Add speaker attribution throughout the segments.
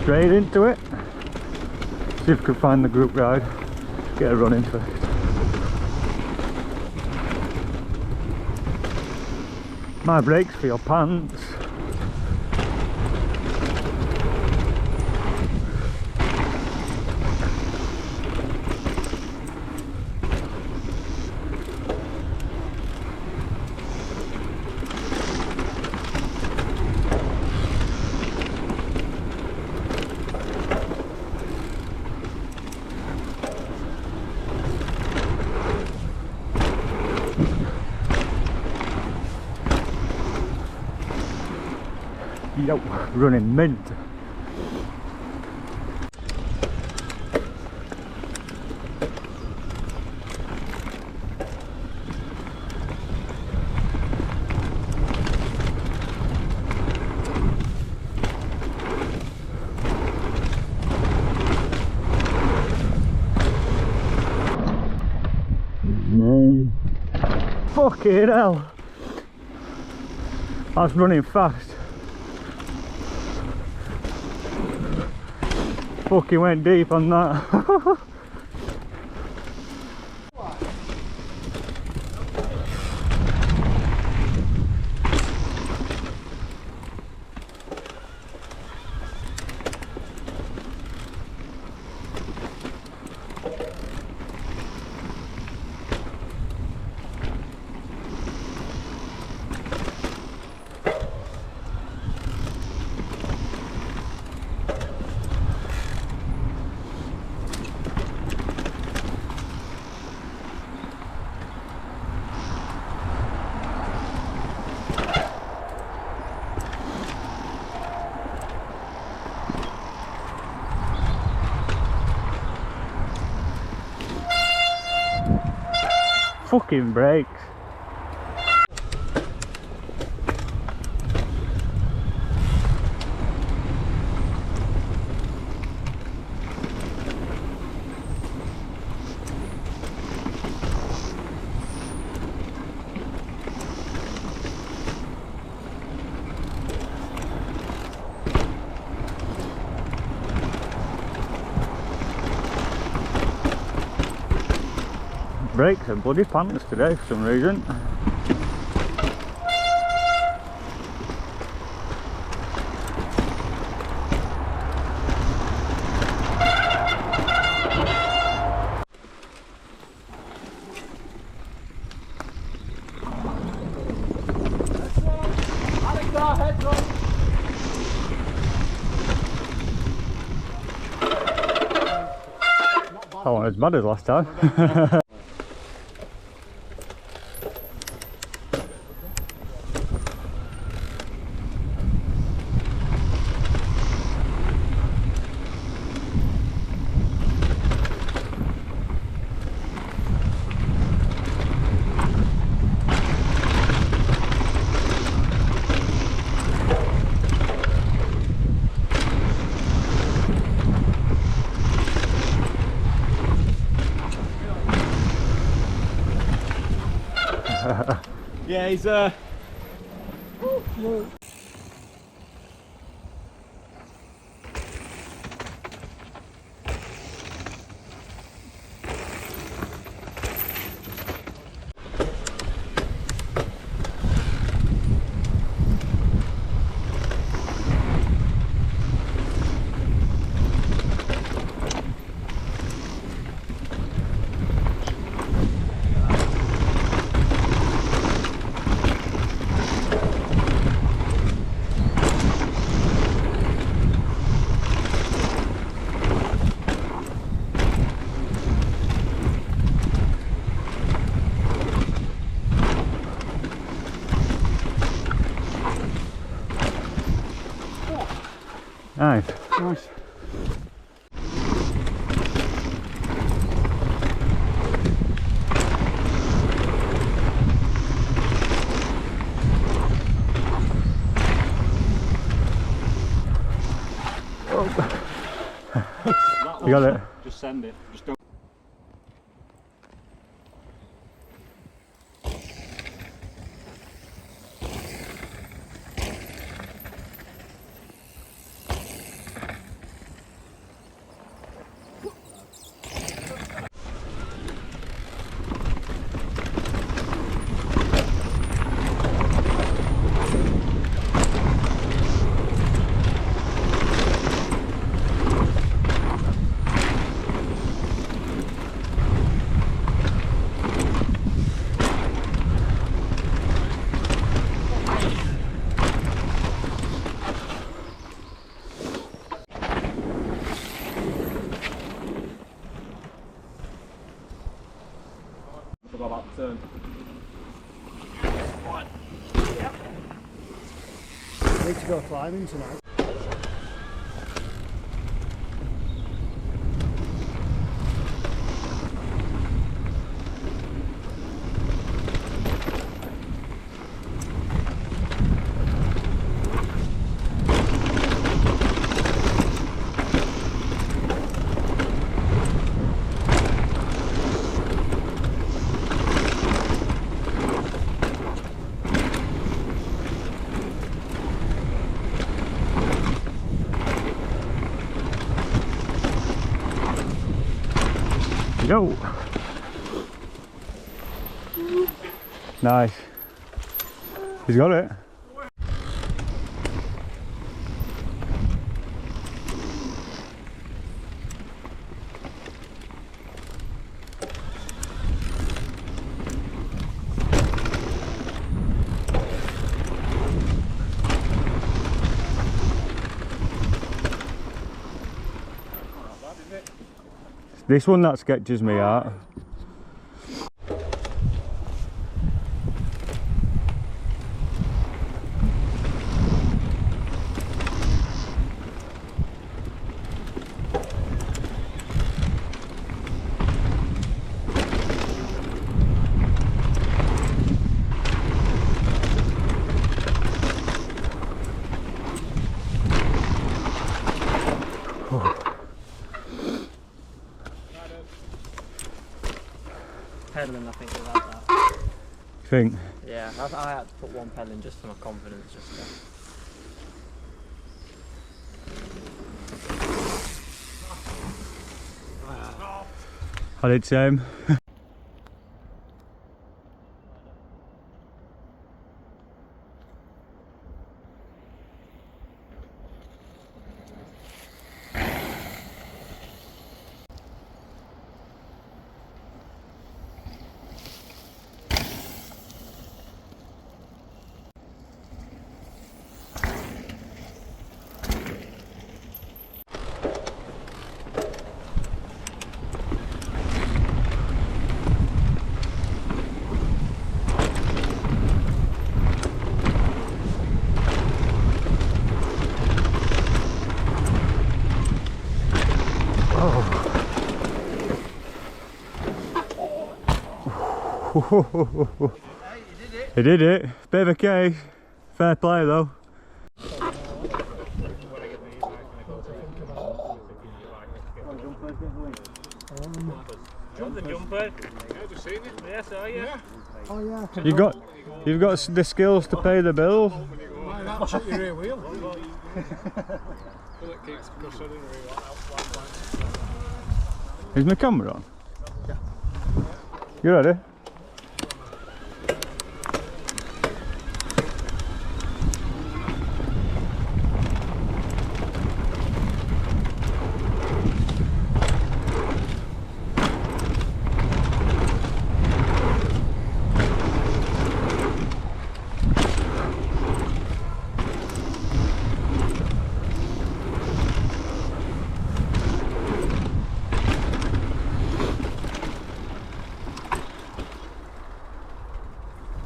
Speaker 1: straight into it. See if we can find the group ride, get a run into it. My brakes for your pants. Yo, running mint. Fucking hell. I was running fast. Fucking went deep on that. Fucking brakes. Brakes are bloody pants today for some reason. I wasn't as bad as last time.
Speaker 2: Yeah, he's
Speaker 1: Nice.
Speaker 2: nice.
Speaker 1: You got it?
Speaker 2: Just send it. Just don't. Go about the turn.
Speaker 3: Need to go climbing tonight.
Speaker 1: Yo! Nice. He's got it. This one that sketches me out.
Speaker 4: Pedaling, I think, without that.
Speaker 1: Think.
Speaker 4: Yeah, I had to put one pedal in just for my confidence, just
Speaker 1: I did same. He did it. Bit of a case. Fair play though.
Speaker 2: Jump the jumper. Yeah, just seen it. Yeah, so yeah.
Speaker 3: Oh yeah.
Speaker 1: You've got the skills to pay the bills.
Speaker 3: Why not shut your rear wheel?
Speaker 1: Is my camera on? Yeah. You ready?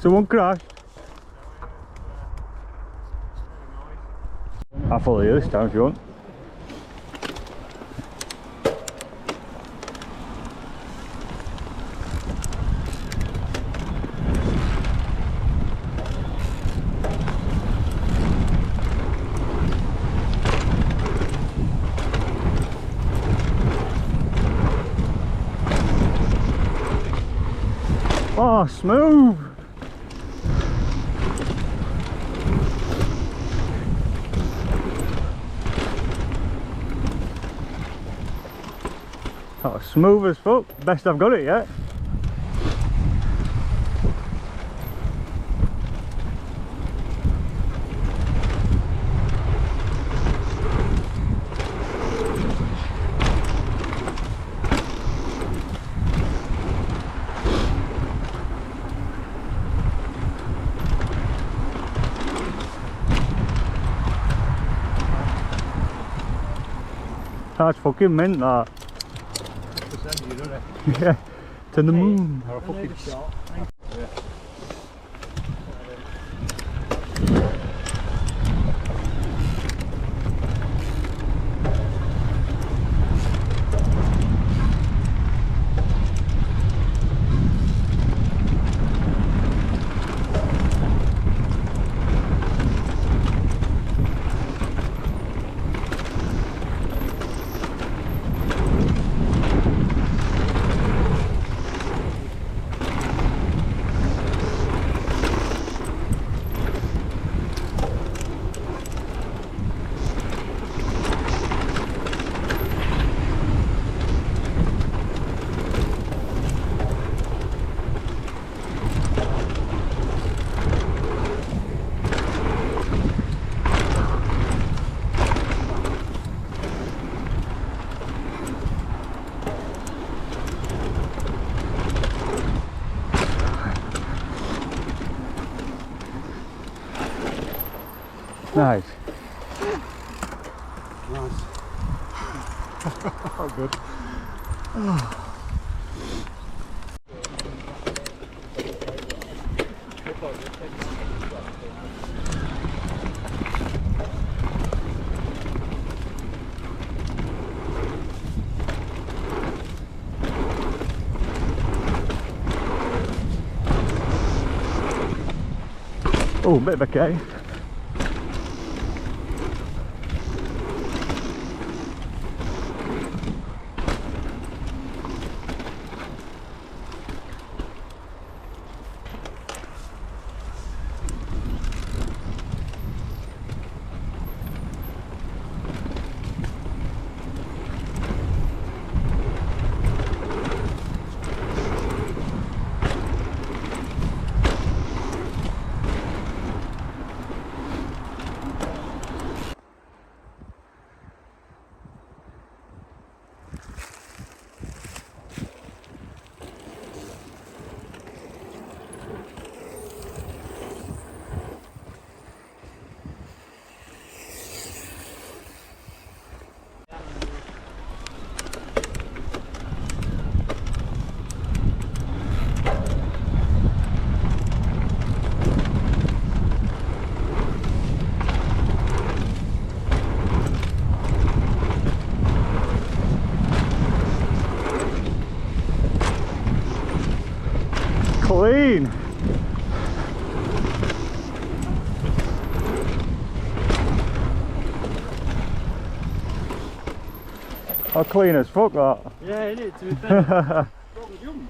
Speaker 1: Someone crashed. I'll follow you this time if you want. Oh, smooth! Oh, smooth as fuck. Best I've got it yet. That's fucking mint, that. Yeah, To the moon.
Speaker 2: Or a fucking shot.
Speaker 1: Nice.
Speaker 3: Nice.
Speaker 1: Oh, good. Oh, a bit of a cave. Clean. How clean as fuck that.
Speaker 2: Yeah, innit, to be fair.
Speaker 1: Jump.